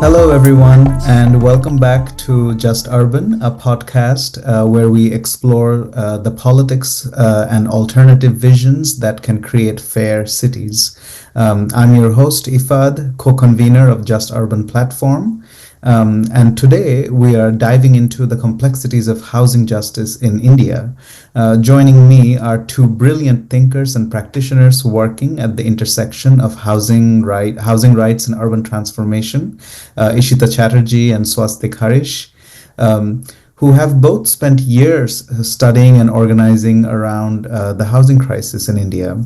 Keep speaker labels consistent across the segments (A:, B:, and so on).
A: Hello, everyone, and welcome back to Just Urban, a podcast where we explore the politics and alternative visions that can create fair cities. I'm your host, Ifad, co-convener of Just Urban platform. And today we are diving into the complexities of housing justice in India. Joining me are two brilliant thinkers and practitioners working at the intersection of housing rights and urban transformation, Ishita Chatterjee and Swastik Harish, who have both spent years studying and organizing around the housing crisis in India.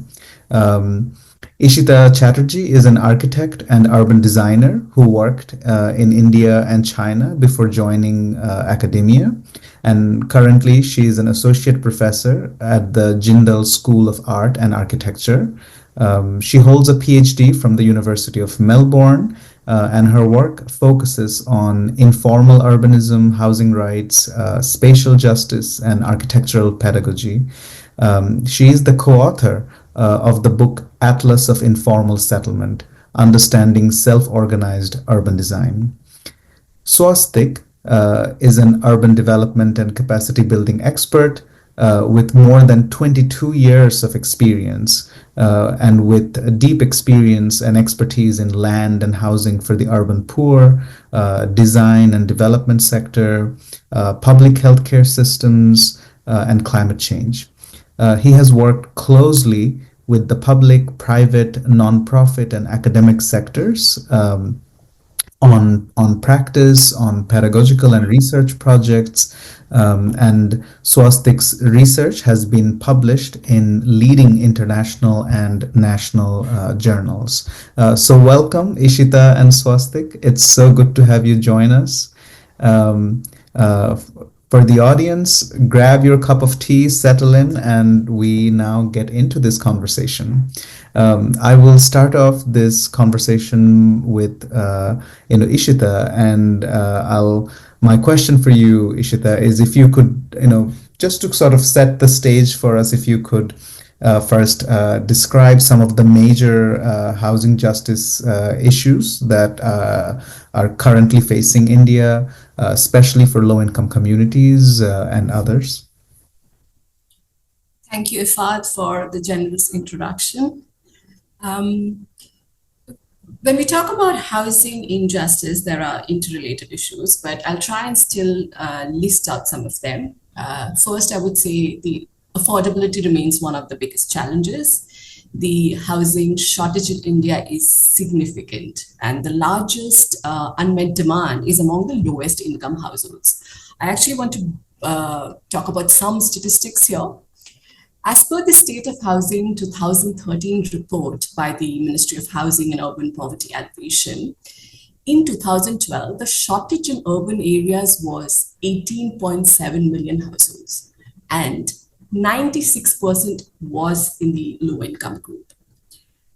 A: Ishita Chatterjee is an architect and urban designer who worked in India and China before joining academia. And currently, she is an associate professor at the Jindal School of Art and Architecture. She holds a PhD from the University of Melbourne, and her work focuses on informal urbanism, housing rights, spatial justice, and architectural pedagogy. She is the co-author of the book Atlas of Informal Settlement, Understanding Self-Organized Urban Design. Swastik is an urban development and capacity building expert with more than 22 years of experience and with deep experience and expertise in land and housing for the urban poor, design and development sector, public healthcare systems, and climate change. He has worked closely with the public, private, nonprofit, and academic sectors on practice, on pedagogical and research projects, and Swastik's research has been published in leading international and national journals. So welcome, Ishita and Swastik. It's so good to have you join us. For the audience, grab your cup of tea, settle in, and we now get into this conversation. I will start off this conversation with Ishita, and my question for you, Ishita, is if you could, just to sort of set the stage for us, if you could first describe some of the major housing justice issues that are currently facing India, especially for low-income communities and others.
B: Thank you, Ifad, for the generous introduction. When we talk about housing injustice, there are interrelated issues, but I'll try and still list out some of them. First, I would say the affordability remains one of the biggest challenges. The housing shortage in India is significant, and the largest unmet demand is among the lowest income households. I actually want to talk about some statistics here. As per the State of Housing 2013 report by the Ministry of Housing and Urban Poverty Alleviation, in 2012, the shortage in urban areas was 18.7 million households, and 96% was in the low-income group.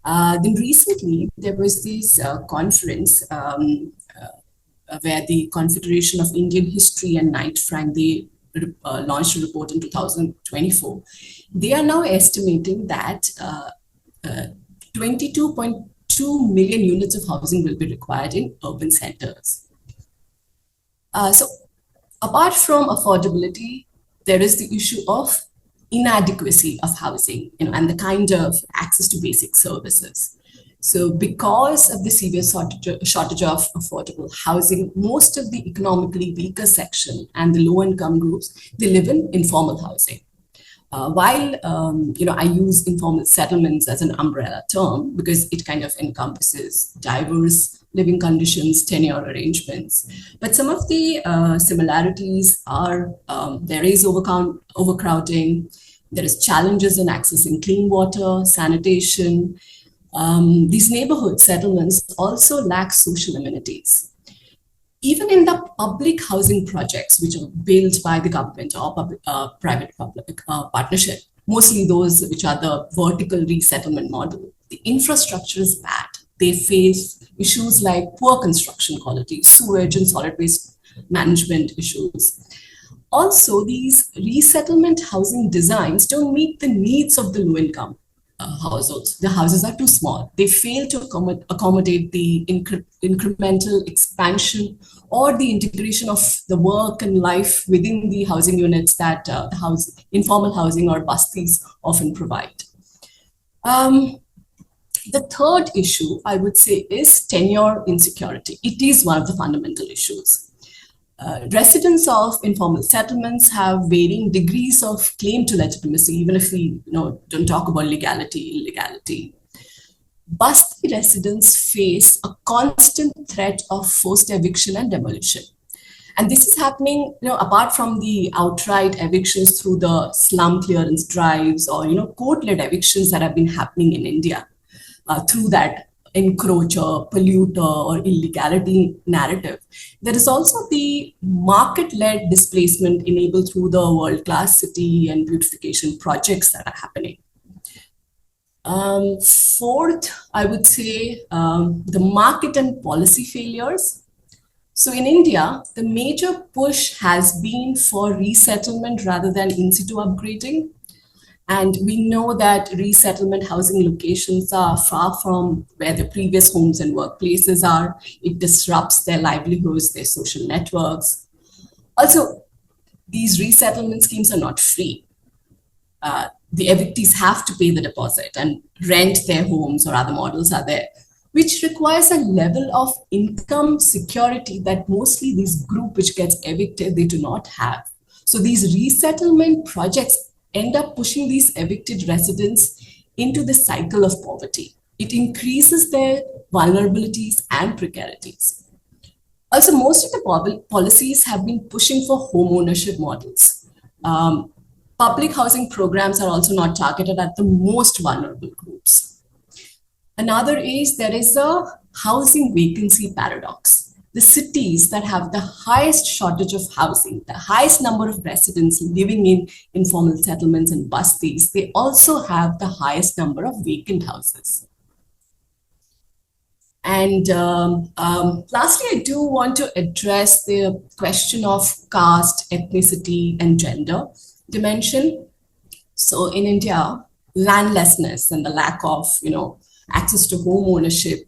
B: Then recently, there was this conference where the Confederation of Indian History and Knight Frank, they launched a report in 2024. They are now estimating that 22.2 million units of housing will be required in urban centers. So apart from affordability, there is the issue of inadequacy of housing, and the kind of access to basic services. So because of the severe shortage of affordable housing, most of the economically weaker section and the low-income groups, they live in informal housing. While I use informal settlements as an umbrella term because it kind of encompasses diverse living conditions, tenure arrangements. But some of the similarities are there is overcrowding, there is challenges in accessing clean water, sanitation. These neighborhood settlements also lack social amenities. Even in the public housing projects, which are built by the government or private-public partnership, mostly those which are the vertical resettlement model, the infrastructure is bad. They face issues like poor construction quality, sewage and solid waste management issues. Also, these resettlement housing designs don't meet the needs of the low income. households. The houses are too small. They fail to accommodate the incremental expansion or the integration of the work and life within the housing units that informal housing or bastis often provide. The third issue, I would say, is tenure insecurity. It is one of the fundamental issues. Residents of informal settlements have varying degrees of claim to legitimacy, even if we don't talk about legality, illegality. Basti residents face a constant threat of forced eviction and demolition. And this is happening, apart from the outright evictions through the slum clearance drives or, court-led evictions that have been happening in India through that encroacher, polluter, or illegality narrative. There is also the market-led displacement enabled through the world-class city and beautification projects that are happening. Fourth, I would say the market and policy failures. So in India, the major push has been for resettlement rather than in-situ upgrading. And we know that resettlement housing locations are far from where the previous homes and workplaces are. It disrupts their livelihoods, their social networks. Also, these resettlement schemes are not free. The evictees have to pay the deposit and rent their homes, or other models are there, which requires a level of income security that mostly this group which gets evicted, they do not have. So these resettlement projects end up pushing these evicted residents into the cycle of poverty. It increases their vulnerabilities and precarities. Also, most of the policies have been pushing for home ownership models. Public housing programs are also not targeted at the most vulnerable groups. Another is there is a housing vacancy paradox. The cities that have the highest shortage of housing, the highest number of residents living in informal settlements and bastis, they also have the highest number of vacant houses. And lastly, I do want to address the question of caste, ethnicity, and gender dimension. So in India, landlessness and the lack of, access to home ownership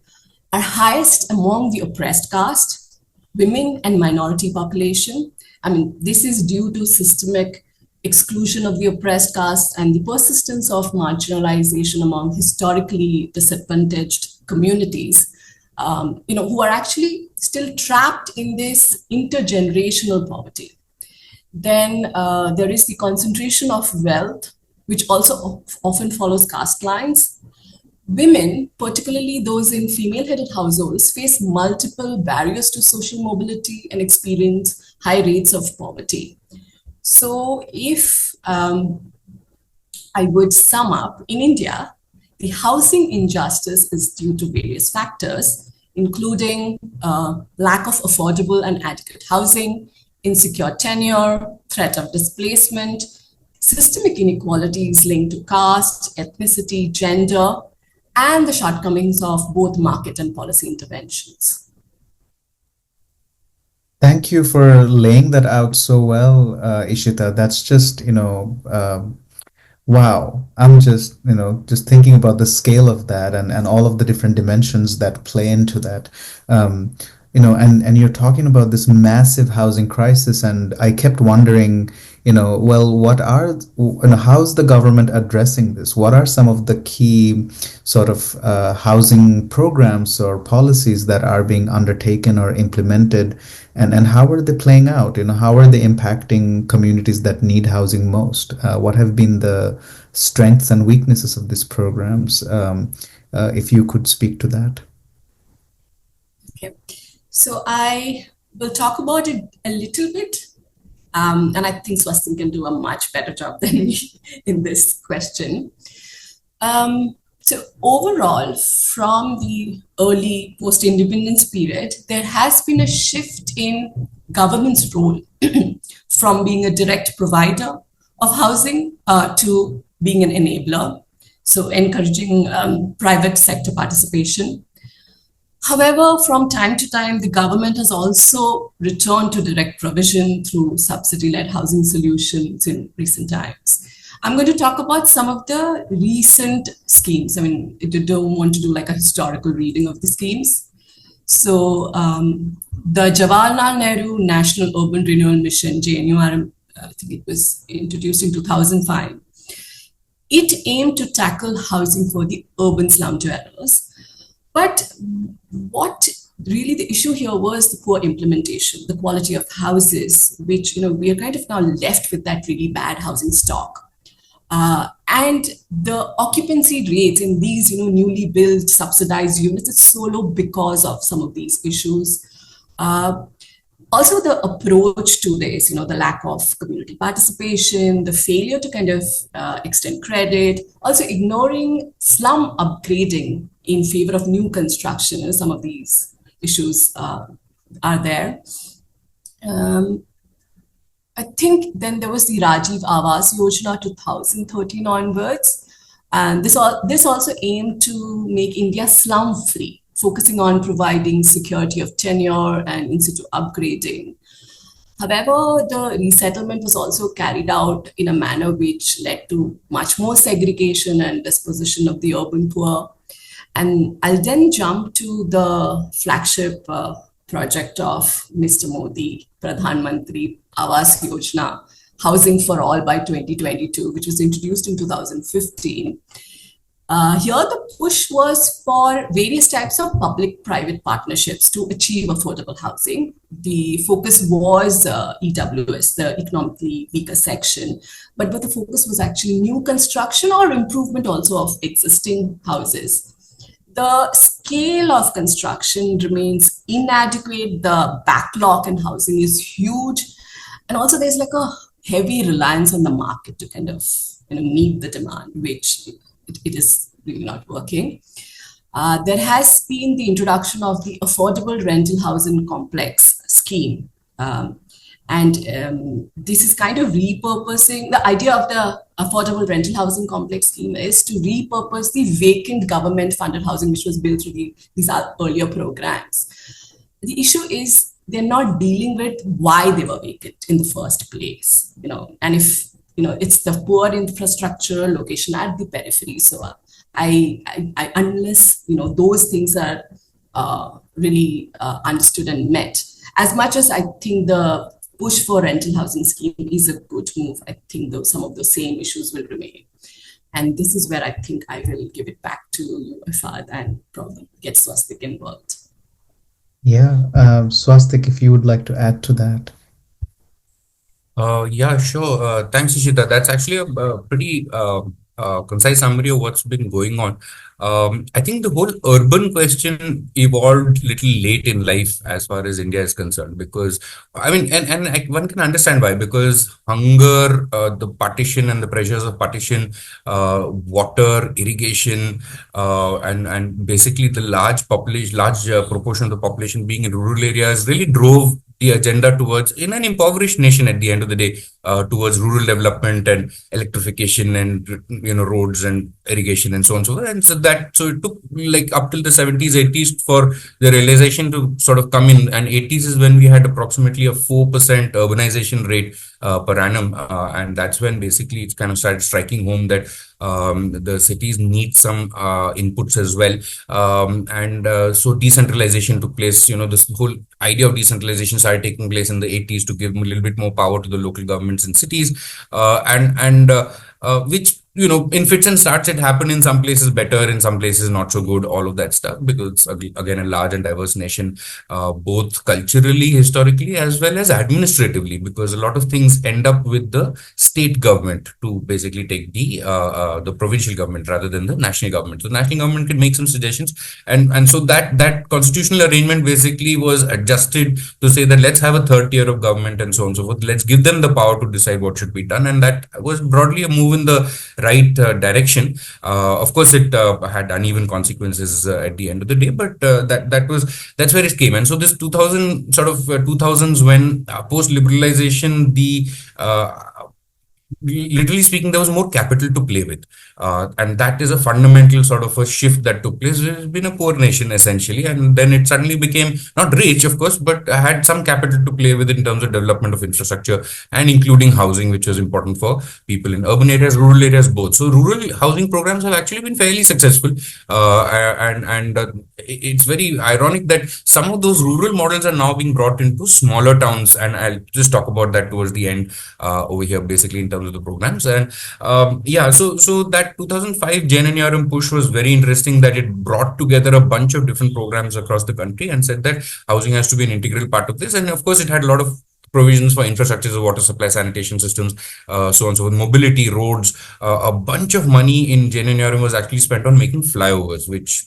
B: are highest among the oppressed caste, women and minority population. This is due to systemic exclusion of the oppressed caste and the persistence of marginalization among historically disadvantaged communities, who are actually still trapped in this intergenerational poverty. Then there is the concentration of wealth, which also often follows caste lines. Women, particularly those in female-headed households, face multiple barriers to social mobility and experience high rates of poverty. So if I would sum up, in India, the housing injustice is due to various factors, including lack of affordable and adequate housing, insecure tenure, threat of displacement, systemic inequalities linked to caste, ethnicity, gender, and the shortcomings of both market and policy interventions.
A: Thank you for laying that out so well, Ishita. That's just, wow. I'm just thinking about the scale of that and all of the different dimensions that play into that. And you're talking about this massive housing crisis, and I kept wondering, how's the government addressing this? What are some of the key sort of housing programs or policies that are being undertaken or implemented, and how are they playing out? How are they impacting communities that need housing most? What have been the strengths and weaknesses of these programs? If you could speak to that.
B: Okay. So I will talk about it a little bit, and I think Swastin can do a much better job than me in this question. So overall, from the early post-independence period, there has been a shift in government's role from being a direct provider of housing to being an enabler, so encouraging private sector participation. However, from time to time, the government has also returned to direct provision through subsidy-led housing solutions in recent times. I'm going to talk about some of the recent schemes. I mean, I don't want to do like a historical reading of the schemes. So the Jawaharlal Nehru National Urban Renewal Mission, JNURM, I think it was introduced in 2005. It aimed to tackle housing for the urban slum dwellers. But what really the issue here was the poor implementation, the quality of houses, which, we are kind of now left with that really bad housing stock. And the occupancy rates in these, newly built subsidized units is so low because of some of these issues. Also, the approach to this, the lack of community participation, the failure to kind of extend credit, also ignoring slum upgrading in favor of new construction, some of these issues are there. I think then there was the Rajiv Awas Yojana 2013 onwards. And this also aimed to make India slum-free, focusing on providing security of tenure and in-situ upgrading. However, the resettlement was also carried out in a manner which led to much more segregation and dispossession of the urban poor. And I'll then jump to the flagship project of Mr. Modi, Pradhan Mantri Awas Yojana, Housing for All by 2022, which was introduced in 2015. Here, the push was for various types of public-private partnerships to achieve affordable housing. The focus was EWS, the economically weaker section, but the focus was actually new construction or improvement also of existing houses. The scale of construction remains inadequate. The backlog in housing is huge. And also there's like a heavy reliance on the market to kind of meet the demand, which it is really not working. There has been the introduction of the Affordable Rental Housing Complex scheme. This is kind of repurposing. The idea of the Affordable Rental Housing Complex scheme is to repurpose the vacant government-funded housing which was built through these earlier programs. The issue is they're not dealing with why they were vacant in the first place, and if, it's the poor infrastructure location at the periphery. So I unless, those things are really understood and met, as much as I think the push for rental housing scheme is a good move, I think some of the same issues will remain. And this is where I think I will give it back to you, Ifad, and probably get Swastik involved.
A: Yeah, Swastik, if you would like to add to that.
C: Yeah, sure. Thanks, Ishita. That's actually a pretty concise summary of what's been going on. I think the whole urban question evolved little late in life as far as India is concerned, because one can understand why, because hunger, the partition and the pressures of partition, water, irrigation, and basically the large proportion of the population being in rural areas really drove the agenda towards, in an impoverished nation at the end of the day, towards rural development and electrification and roads and irrigation and so on and so forth. And so it took like up till the 70s, 80s for the realization to sort of come in. And 80s is when we had approximately a 4% urbanization rate per annum. And that's when basically it kind of started striking home that the cities need some inputs as well. So decentralization took place. This whole idea of decentralization started taking place in the 80s to give a little bit more power to the local governments in cities, which in fits and starts. It happened in some places better, in some places not so good, all of that stuff, because again, a large and diverse nation, both culturally, historically, as well as administratively, because a lot of things end up with the state government to basically take the provincial government rather than the national government. So the national government can make some suggestions, and so that constitutional arrangement basically was adjusted to say that let's have a third tier of government and so on and so forth. Let's give them the power to decide what should be done, and that was broadly a move in the right direction. Of course, it had uneven consequences at the end of the day, but that's where it came. And so this 2000s when post liberalization, literally speaking, there was more capital to play with. And that is a fundamental sort of a shift that took place. It has been a poor nation essentially, and then it suddenly became not rich, of course, but had some capital to play with in terms of development of infrastructure and including housing, which was important for people in urban areas, rural areas, both. So rural housing programs have actually been fairly successful, and it's very ironic that some of those rural models are now being brought into smaller towns, and I'll just talk about that towards the end over here, basically in terms of the programs. And so that 2005 Jain and push was very interesting, that it brought together a bunch of different programs across the country and said that housing has to be an integral part of this. And of course, it had a lot of provisions for infrastructures, water supply, sanitation systems, so on and so forth, mobility, roads. A bunch of money in Jain and was actually spent on making flyovers, which,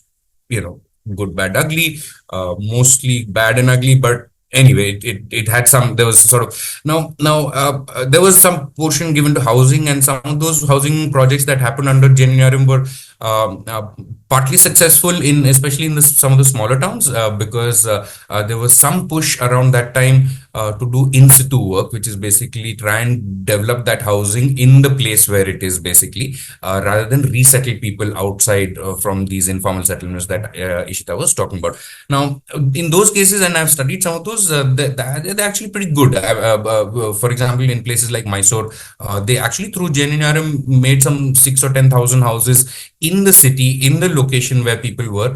C: good, bad, ugly, mostly bad and ugly, but anyway, it had some, there was sort of, there was some portion given to housing, and some of those housing projects that happened under Jain and were partly successful especially in some of the smaller towns, because there was some push around that time to do in-situ work, which is basically try and develop that housing in the place where it is, basically, rather than resettle people outside from these informal settlements that Ishita was talking about. Now, in those cases, and I've studied some of those, they're actually pretty good. For example, in places like Mysore, they actually through Jain made some 6 or 10,000 houses in the city, in the location where people were,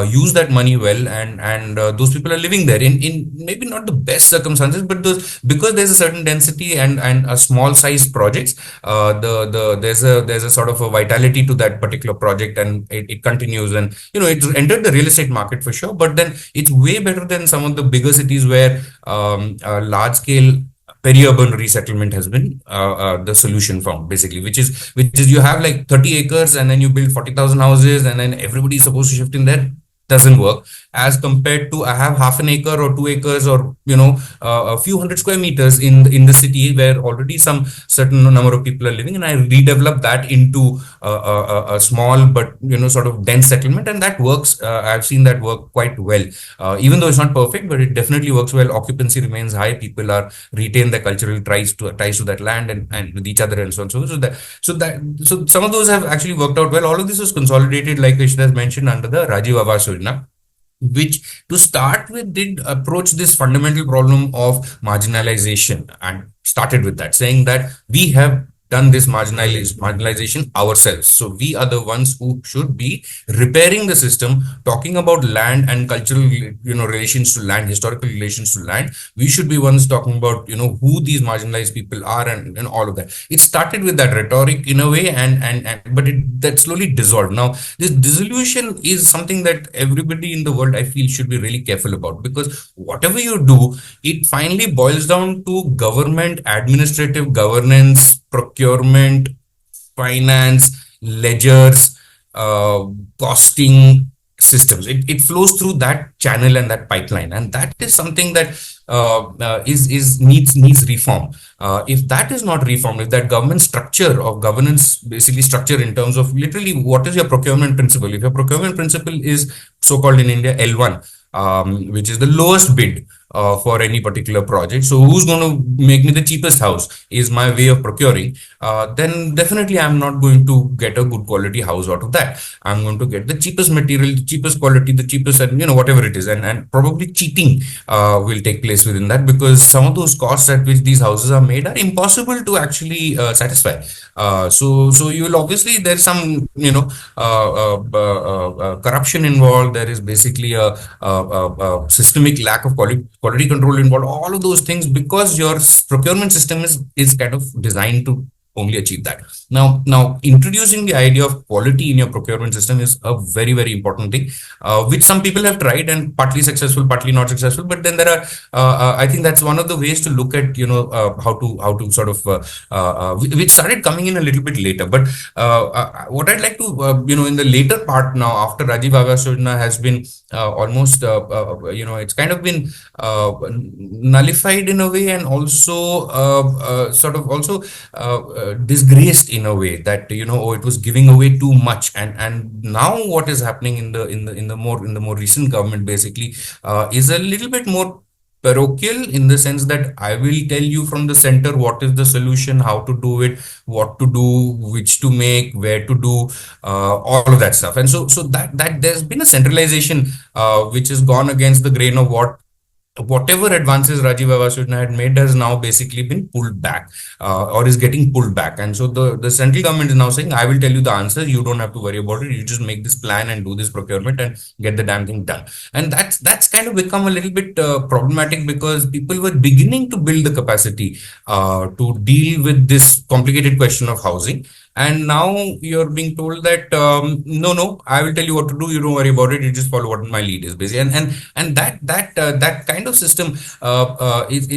C: use that money well, and those people are living there in maybe not the best circumstances, but because there's a certain density and a small size projects, there's a sort of a vitality to that particular project, and it continues, and it's entered the real estate market for sure, but then it's way better than some of the bigger cities where large scale peri-urban resettlement has been the solution found, basically, which is you have like 30 acres and then you build 40,000 houses and then everybody is supposed to shift in there. Doesn't work, as compared to I have half an acre or 2 acres or a few hundred square meters in the city where already some certain number of people are living, and I redevelop that into a small but sort of dense settlement, and that works. I've seen that work quite well, even though it's not perfect, but it definitely works well. Occupancy remains high, people are retain their cultural ties to that land and with each other and so on. So some of those have actually worked out well. All of this was consolidated, like Ishita has mentioned, under the Rajiv Awas Yojana, which to start with did approach this fundamental problem of marginalization, and started with that, saying that we have done this marginalization ourselves. So we are the ones who should be repairing the system, talking about land and cultural, relations to land, historical relations to land. We should be ones talking about, who these marginalized people are and all of that. It started with that rhetoric in a way, but that slowly dissolved. Now, this dissolution is something that everybody in the world, I feel, should be really careful about, because whatever you do, it finally boils down to government, administrative governance, procurement, finance, ledgers, costing systems. It flows through that channel and that pipeline, and that is something that needs reform. If that is not reformed, if that government structure of governance, basically structure in terms of literally what is your procurement principle, if your procurement principle is so-called in India L1, which is the lowest bid for any particular project. So who's going to make me the cheapest house is my way of procuring. Then definitely I'm not going to get a good quality house out of that. I'm going to get the cheapest material, the cheapest quality, the cheapest, and whatever it is, and probably cheating will take place within that, because some of those costs at which these houses are made are impossible to actually satisfy. So you will obviously, there's some corruption involved. There is basically a systemic lack of quality control involved, all of those things, because your procurement system is kind of designed to only achieve that. Now, introducing the idea of quality in your procurement system is a very, very important thing, which some people have tried and partly successful, partly not successful. But then there are, I think that's one of the ways to look at, how to sort of, which started coming in a little bit later. But what I'd like to, in the later part now, after Rajiv Awas Yojana has been almost, it's kind of been nullified in a way, and also sort of also disgraced in a way that it was giving away too much, and now what is happening in the more recent government basically is a little bit more parochial in the sense that I will tell you from the center what is the solution, how to do it, what to do, which to make, where to do, all of that stuff. And so that there's been a centralization which has gone against the grain of whatever advances Rajiv Awas Yojana had made has now basically been pulled back or is getting pulled back. And so the central government is now saying, I will tell you the answer. You don't have to worry about it. You just make this plan and do this procurement and get the damn thing done. And that's kind of become a little bit problematic because people were beginning to build the capacity to deal with this complicated question of housing. And now you're being told that no, I will tell you what to do. You don't worry about it. You just follow what my lead is, basically. And that kind of system, if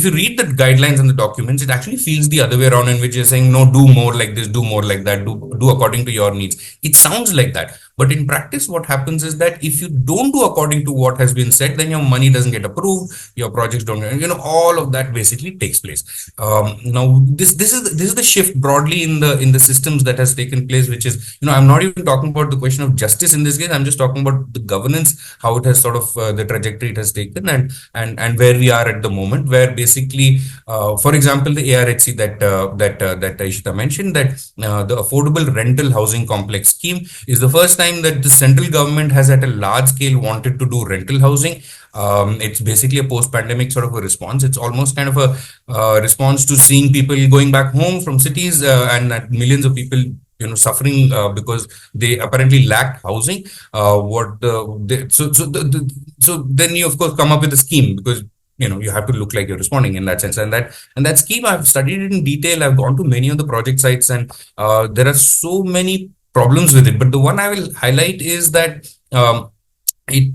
C: you read the guidelines and the documents, it actually feels the other way around, in which you're saying, no, do more like this, do more like that, do according to your needs. It sounds like that. But in practice, what happens is that if you don't do according to what has been said, then your money doesn't get approved, your projects don't, all of that basically takes place. Now, this is the shift broadly in the systems that has taken place, which is, I'm not even talking about the question of justice in this case. I'm just talking about the governance, how it has sort of the trajectory it has taken, and where we are at the moment, where basically, for example, the ARHC that Ishita mentioned, that the affordable rental housing complex scheme is the first time that the central government has at a large scale wanted to do rental housing. It's basically a post-pandemic sort of a response. It's almost kind of a response to seeing people going back home from cities and millions of people suffering because they apparently lacked housing. So then you of course come up with a scheme, because you have to look like you're responding in that sense. And that scheme, I've studied it in detail. I've gone to many of the project sites, and there are so many problems with it. But the one I will highlight is that it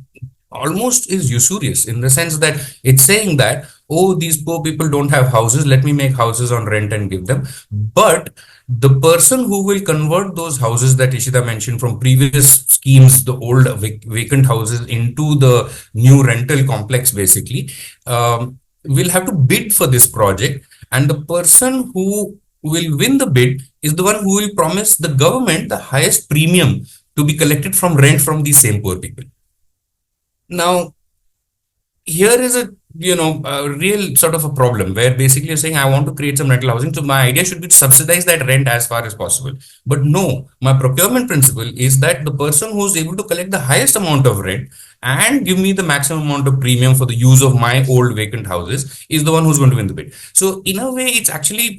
C: almost is usurious, in the sense that it's saying that, oh, these poor people don't have houses, let me make houses on rent and give them. But the person who will convert those houses that Ishita mentioned from previous schemes, the old vacant houses, into the new rental complex, basically, will have to bid for this project. And the person who will win the bid is the one who will promise the government the highest premium to be collected from rent from these same poor people. Now, here is a real sort of a problem, where basically you're saying, I want to create some rental housing, so my idea should be to subsidize that rent as far as possible. But no, my procurement principle is that the person who's able to collect the highest amount of rent and give me the maximum amount of premium for the use of my old vacant houses is the one who's going to win the bid. So in a way, it's actually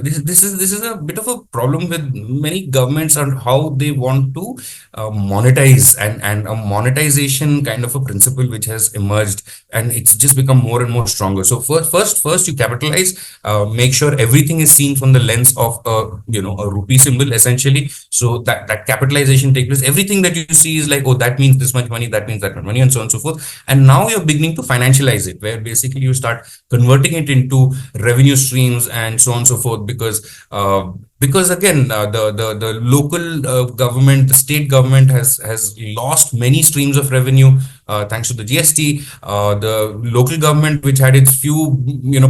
C: this is a bit of a problem with many governments on how they want to monetize, and a monetization kind of a principle which has emerged, and it's just become more and more stronger. So first you capitalize, make sure everything is seen from the lens of a rupee symbol, essentially. So that capitalization takes place. Everything that you see is like, oh, that means this much money, that means that much money, and so on and so forth. And now you're beginning to financialize it, where basically you start converting it into revenue streams and so on and so forth, because again, the local government, the state government has lost many streams of revenue thanks to the GST. The local government, which had its few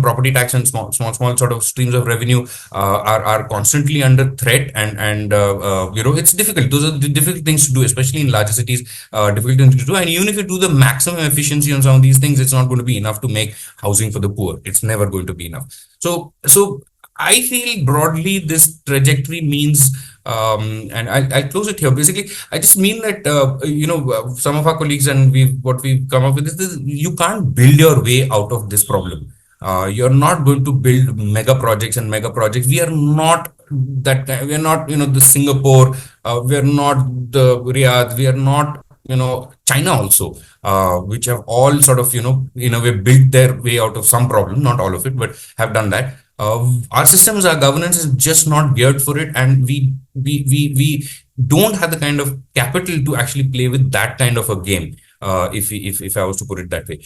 C: property tax and small sort of streams of revenue, are constantly under threat, and it's difficult. Those are the difficult things to do, especially in larger cities. Difficult things to do, and even if you do the maximum efficiency on some of these things, it's not going to be enough to make housing for the poor. It's never going to be enough. So I feel broadly this trajectory means, and I'll close it here. Basically, I just mean that, some of our colleagues and what we've come up with is you can't build your way out of this problem. You're not going to build mega projects. We are not that kind. We are not, the Singapore. We are not the Riyadh. We are not, China also, which have all sort of, in a way built their way out of some problem, not all of it, but have done that. Our systems, our governance is just not geared for it, and we don't have the kind of capital to actually play with that kind of a game. If I was to put it that way.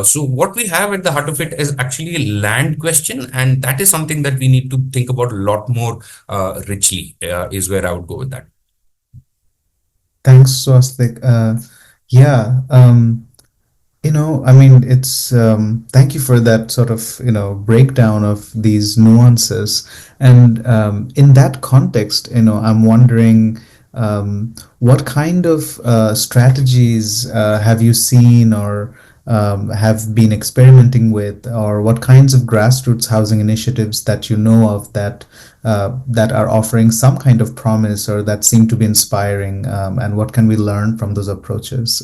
C: So what we have at the heart of it is actually a land question, and that is something that we need to think about a lot more richly, is where I would go with that.
A: Thanks, Swastik. It's thank you for that sort of breakdown of these nuances, and in that context, I'm wondering what kind of strategies have you seen or have been experimenting with, or what kinds of grassroots housing initiatives that you know of that that are offering some kind of promise or that seem to be inspiring, and what can we learn from those approaches?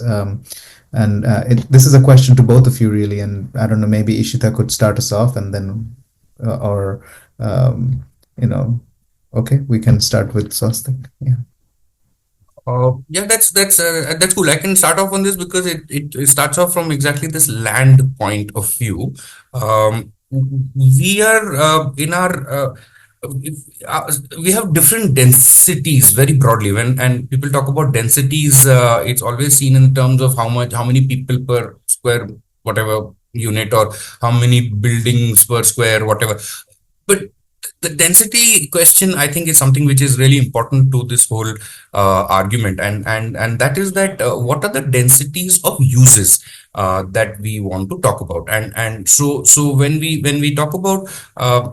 A: This is a question to both of you, really, and I don't know, maybe Ishita could start us off, and then, okay, we can start with Swastik. Yeah.
C: Yeah, that's cool. I can start off on this because it starts off from exactly this land point of view. We are in our we have different densities very broadly. And people talk about densities, it's always seen in terms of how many people per square whatever unit, or how many buildings per square whatever. But the density question, I think, is something which is really important to this whole argument, and that is that what are the densities of uses that we want to talk about, and so when we talk about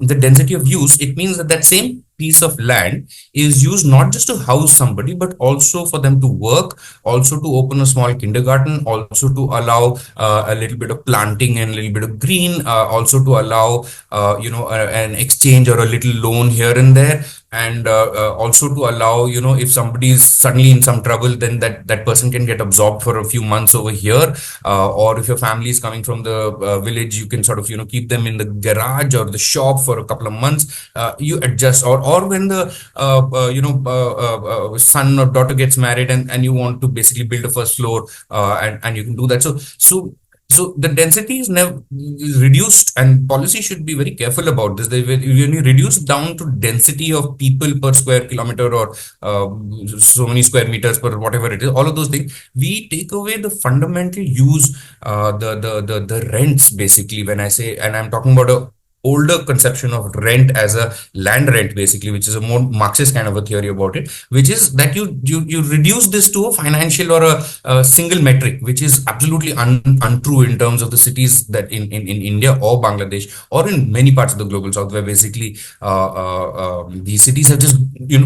C: the density of use, it means that same piece of land is used not just to house somebody, but also for them to work, also to open a small kindergarten, also to allow a little bit of planting and a little bit of green, also to allow an exchange or a little loan here and there, and also to allow, if somebody is suddenly in some trouble, then that person can get absorbed for a few months over here, or if your family is coming from the village, you can sort of keep them in the garage or the shop for a couple of months. You adjust, or when the son or daughter gets married, and you want to basically build a first floor, and you can do that. So the density is never reduced, and policy should be very careful about this. When you reduce down to density of people per square kilometer, or so many square meters per whatever it is, all of those things, we take away the fundamental use, the rents basically. When I say, and I'm talking about a older conception of rent as a land rent basically, which is a more Marxist kind of a theory about it, which is that you reduce this to a financial or a single metric, which is absolutely untrue in terms of the cities that in India or Bangladesh or in many parts of the global south, where basically these cities have just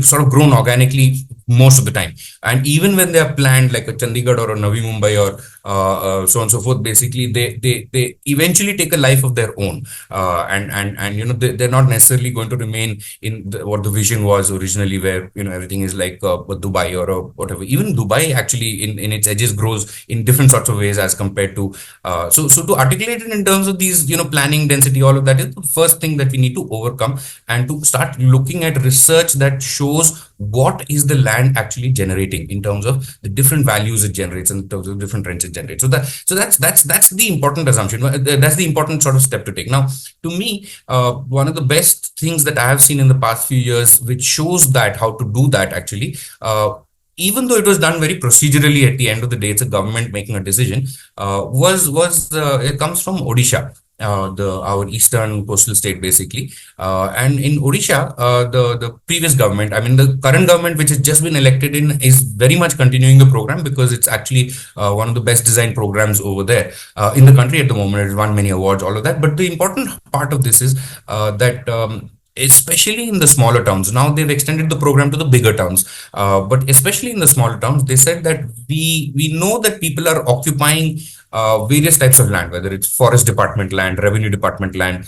C: sort of grown organically most of the time, and even when they are planned like a Chandigarh or a Navi Mumbai or so on and so forth, basically they eventually take a life of their own, and they're not necessarily going to remain in what the vision was originally, where everything is like Dubai or whatever. Even Dubai actually in its edges grows in different sorts of ways as compared to so to articulate it in terms of these planning, density, all of that is the first thing that we need to overcome, and to start looking at research that shows what is the land actually generating in terms of the different values it generates, in terms of different rents it generates. So that's the important assumption. That's the important sort of step to take. Now, to me, one of the best things that I have seen in the past few years, which shows that how to do that actually, even though it was done very procedurally, at the end of the day, it's a government making a decision, it comes from Odisha. Our eastern coastal state basically, and in Odisha, the previous government, I mean the current government which has just been elected in, is very much continuing the program, because it's actually one of the best designed programs over there in the country at the moment. It's won many awards, all of that. But the important part of this is that especially in the smaller towns, now they've extended the program to the bigger towns, but especially in the smaller towns, they said that we know that people are occupying various types of land, whether it's forest department land, revenue department land,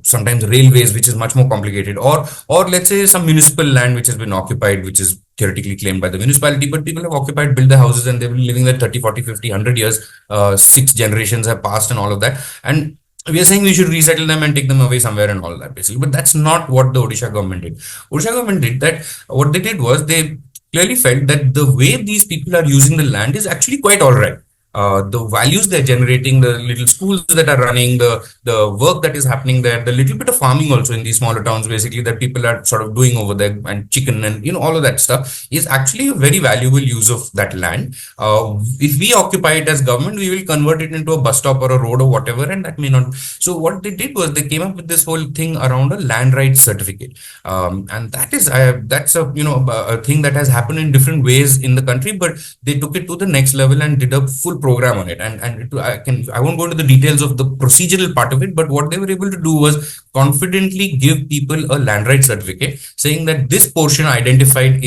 C: sometimes railways, which is much more complicated, or let's say some municipal land which has been occupied, which is theoretically claimed by the municipality, but people have occupied, built their houses, and they've been living there 30, 40, 50, 100 years, 6 generations have passed and all of that. And we are saying we should resettle them and take them away somewhere and all that basically. But that's not what the Odisha government did. Odisha government did that. What they did was they clearly felt that the way these people are using the land is actually quite all right. The values they're generating, the little schools that are running, the work that is happening there, the little bit of farming also in these smaller towns basically that people are sort of doing over there, and chicken and all of that stuff, is actually a very valuable use of that land. If we occupy it as government, we will convert it into a bus stop or a road or whatever, and that may not. So what they did was they came up with this whole thing around a land rights certificate, and that's a thing that has happened in different ways in the country, but they took it to the next level and did a full program on it. I won't go into the details of the procedural part of it, but what they were able to do was confidently give people a land rights certificate saying that this portion identified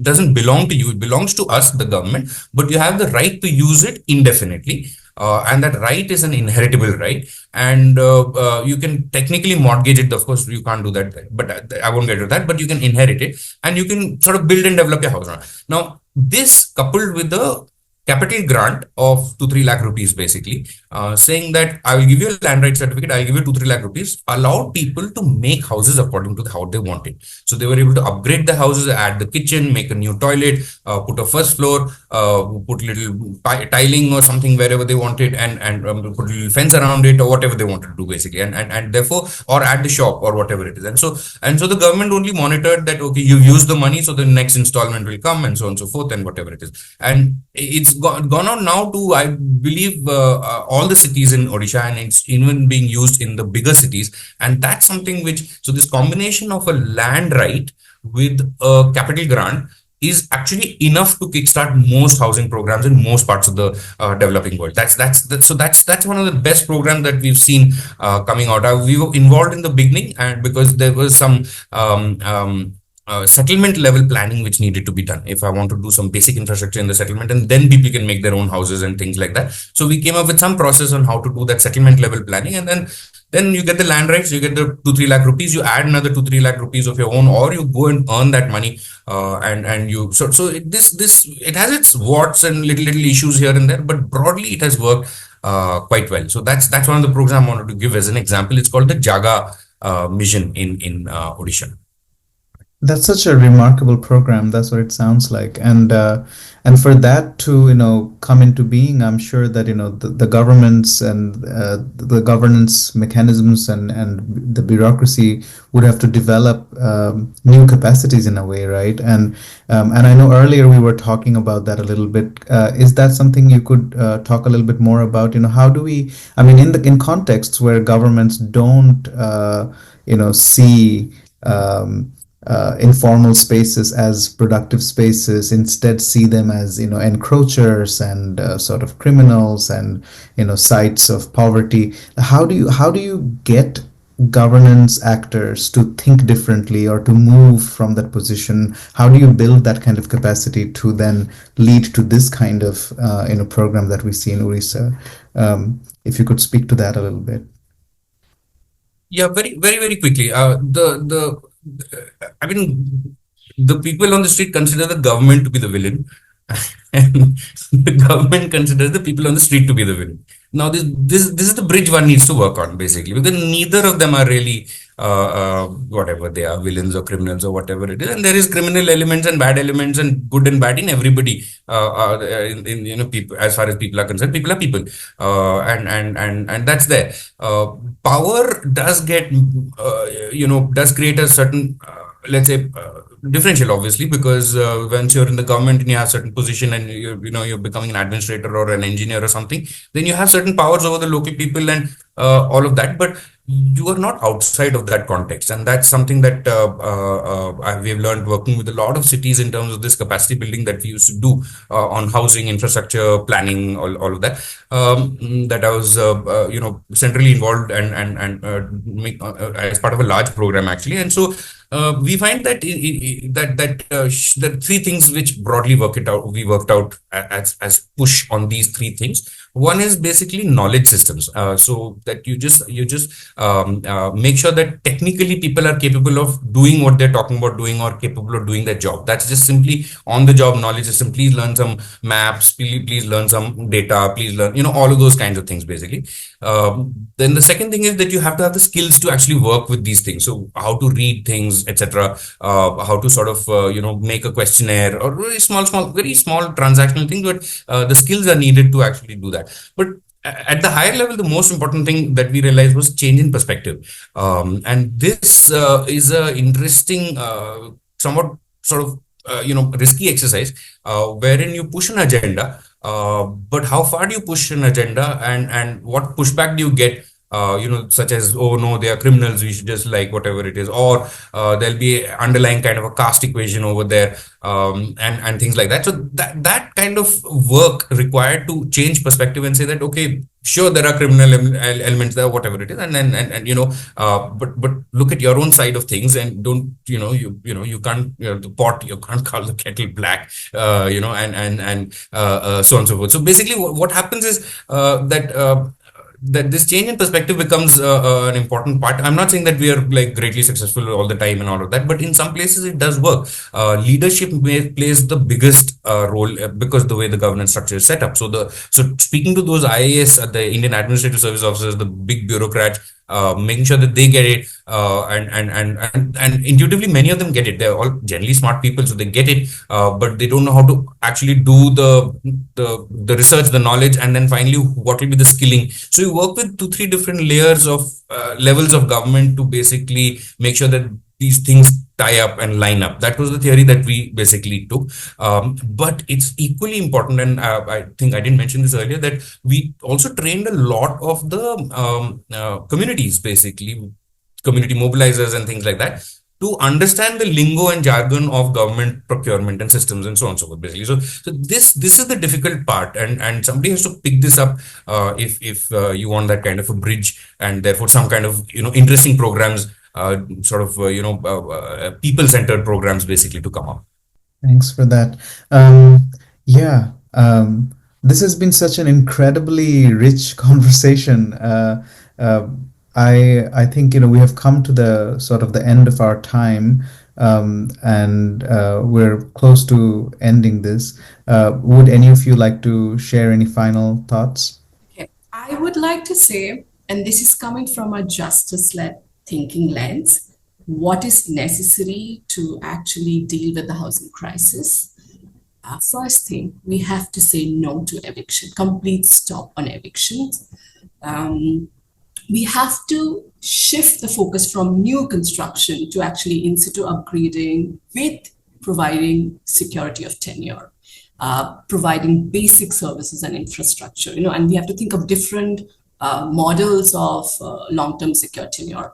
C: doesn't belong to you, it belongs to us, the government, but you have the right to use it indefinitely. and that right is an inheritable right, and you can technically mortgage it. Of course, you can't do that, but I won't get to that. But you can inherit it, and you can sort of build and develop your house. Now, this coupled with the capital grant of 2-3 lakh rupees, basically saying that I will give you a land right certificate, I'll give you 2-3 lakh rupees, allowed people to make houses according to how they wanted. So they were able to upgrade the houses, add the kitchen, make a new toilet, put a first floor, put little tiling or something wherever they wanted, and put a little fence around it, or whatever they wanted to do, basically, and therefore, or add the shop or whatever it is. And so the government only monitored that, okay, you use the money, so the next installment will come, and so on and so forth, and whatever it is. And it's gone on now to, I believe, all the cities in Odisha, and it's even being used in the bigger cities. And that's something which, so this combination of a land right with a capital grant is actually enough to kickstart most housing programs in most parts of the developing world. That's one of the best programs that we've seen coming out. We were involved in the beginning, and because there was some settlement level planning which needed to be done. If I want to do some basic infrastructure in the settlement, and then people can make their own houses and things like that. So we came up with some process on how to do that settlement level planning, and then you get the land rights, you get the 2-3 lakh rupees, you add another 2-3 lakh rupees of your own, or you go and earn that money, and you it has its warts and little issues here and there, but broadly it has worked quite well. So that's one of the programs I wanted to give as an example. It's called the Jaga mission in Odisha.
A: That's such a remarkable program. That's what it sounds like. And for that to, come into being, I'm sure that, the governments and the governance mechanisms and the bureaucracy would have to develop new capacities in a way, right? And I know earlier we were talking about that a little bit. Is that something you could talk a little bit more about? How do we, I mean, in contexts where governments don't, see informal spaces as productive spaces, instead see them as encroachers and sort of criminals and sites of poverty. How do you get governance actors to think differently or to move from that position? How do you build that kind of capacity to then lead to this kind of program that we see in Orissa? If you could speak to that a little bit.
C: Yeah, very, very, very quickly. I mean, the people on the street consider the government to be the villain, and the government considers the people on the street to be the villain. Now, this is the bridge one needs to work on, basically, because neither of them are really whatever they are, villains or criminals or whatever it is. And there is criminal elements and bad elements and good and bad in everybody. People, as far as people are concerned, people are people, and that's there. Power does get does create a certain let's say differential, obviously, because once you're in the government and you have certain position and you're becoming an administrator or an engineer or something, then you have certain powers over the local people and all of that, but you are not outside of that context. And that's something that we have learned working with a lot of cities in terms of this capacity building that we used to do on housing, infrastructure, planning, all of that, that I was centrally involved and as part of a large program, actually. And so we find that the three things which broadly we worked out as push on these three things. One is basically knowledge systems, so that you just make sure that technically people are capable of doing what they're talking about doing, or capable of doing their job. That's just simply on the job knowledge system. Please learn some maps, please learn some data, please learn all of those kinds of things, basically. Then the second thing is that you have to have the skills to actually work with these things. So how to read things, etc., how to sort of make a questionnaire, or very small transactional things, but the skills are needed to actually do that. But at the higher level, the most important thing that we realized was change in perspective, and this is a interesting, somewhat sort of risky exercise, wherein you push an agenda, but how far do you push an agenda, and what pushback do you get such as, oh no, they are criminals, we should just like whatever it is, or there'll be underlying kind of a caste equation over there, and things like that. So that kind of work required to change perspective and say that, okay, sure, there are criminal elements there, whatever it is, but look at your own side of things, and don't, you can't, the pot, you can't call the kettle black, and so on and so forth. So basically, what happens is that this change in perspective becomes an important part. I'm not saying that we are like greatly successful all the time and all of that, but in some places it does work. Leadership plays the biggest role because the way the governance structure is set up. So speaking to those IAS, the Indian Administrative Service officers, the big bureaucrats, making sure that they get it, and intuitively many of them get it. They're all generally smart people, so they get it, but they don't know how to actually do the research, the knowledge, and then finally what will be the skilling. So you work with 2-3 different layers of levels of government to basically make sure that these things tie up and line up. That was the theory that we basically took. But it's equally important, and I think I didn't mention this earlier, that we also trained a lot of the communities, basically, community mobilizers and things like that, to understand the lingo and jargon of government procurement and systems and so on and so forth, basically. So this is the difficult part, and somebody has to pick this up if you want that kind of a bridge, and therefore some kind of interesting programs, people-centered programs basically to come up.
A: Thanks for that. This has been such an incredibly rich conversation. I think we have come to the sort of the end of our time, and we're close to ending this. Would any of you like to share any final thoughts?
B: Okay. I would like to say, and this is coming from a justice-led thinking lens, what is necessary to actually deal with the housing crisis. First thing, we have to say no to eviction, complete stop on evictions. We have to shift the focus from new construction to actually in-situ upgrading with providing security of tenure, providing basic services and infrastructure, and we have to think of different models of long-term secure tenure.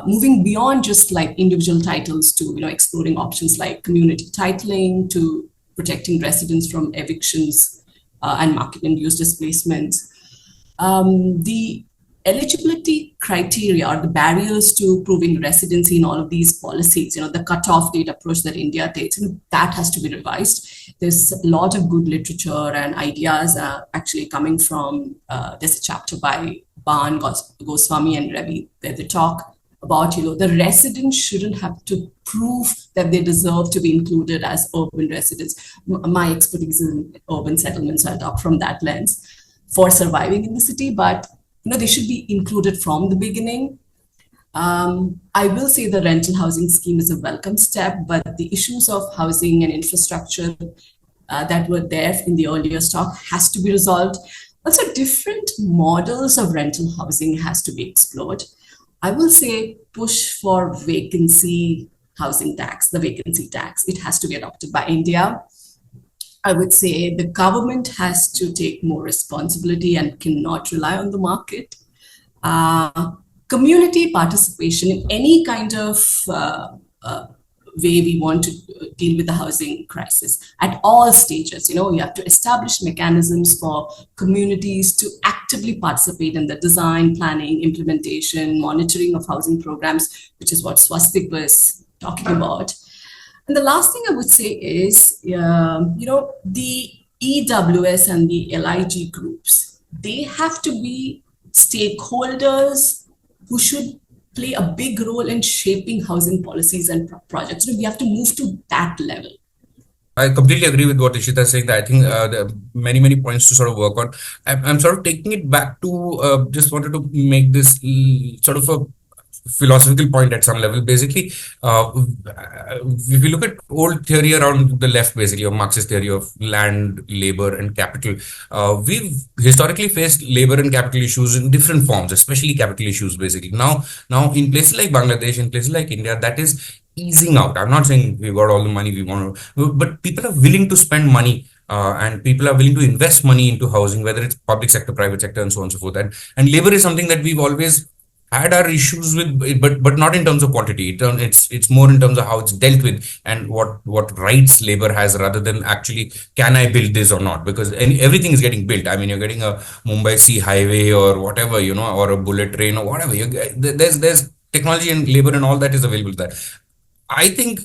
B: Moving beyond just like individual titles to exploring options like community titling, to protecting residents from evictions and market-induced displacements. The eligibility criteria or the barriers to proving residency in all of these policies, the cutoff date approach that India takes, that has to be revised. There's a lot of good literature and ideas actually coming from, there's a chapter by Ban, Goswami and Ravi where they talk about, the residents shouldn't have to prove that they deserve to be included as urban residents. My expertise in urban settlements, I'll talk from that lens, for surviving in the city, but they should be included from the beginning. I will say the rental housing scheme is a welcome step, but the issues of housing and infrastructure that were there in the earlier stock has to be resolved. Also, different models of rental housing has to be explored. I will say push for vacancy housing tax, the vacancy tax. It has to be adopted by India. I would say the government has to take more responsibility and cannot rely on the market. Community participation in any kind of way we want to deal with the housing crisis at all stages. You have to establish mechanisms for communities to actively participate in the design, planning, implementation, monitoring of housing programs, which is what Swastik was talking about. And the last thing I would say is, the EWS and the LIG groups, they have to be stakeholders who should play a big role in shaping housing policies and projects. We have to move to that level.
C: I completely agree with what Ishita is saying. That I think there are many, many points to sort of work on. I'm sort of taking it back to just wanted to make this sort of a philosophical point at some level. Basically, if you look at old theory around the left, basically, or Marxist theory of land, labor, and capital, we've historically faced labor and capital issues in different forms, especially capital issues, basically. Now in places like Bangladesh, in places like India, that is easing out. I'm not saying we've got all the money we want to, but people are willing to spend money and people are willing to invest money into housing, whether it's public sector, private sector, and so on and so forth. And labor is something that we've always had our issues with, but not in terms of quantity. It's more in terms of how it's dealt with and what rights labor has, rather than actually, can I build this or not? Because everything is getting built. I mean, you're getting a Mumbai Sea Highway or whatever, or a bullet train or whatever. There's technology and labor and all that is available there. I think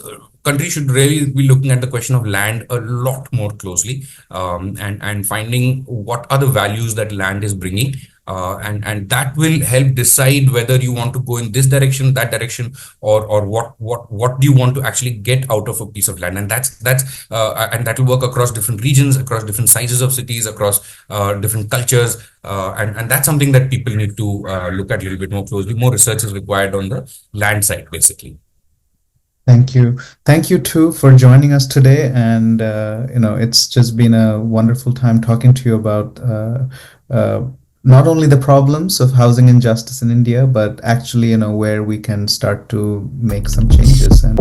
C: countries should really be looking at the question of land a lot more closely, and finding what are the values that land is bringing, and that will help decide whether you want to go in this direction, that direction, or what do you want to actually get out of a piece of land. And that's and that will work across different regions, across different sizes of cities, across different cultures, and that's something that people need to look at a little bit more closely. More research is required on the land side, basically.
A: Thank you. Thank you too for joining us today. And, it's just been a wonderful time talking to you about not only the problems of housing injustice in India, but actually, where we can start to make some changes. And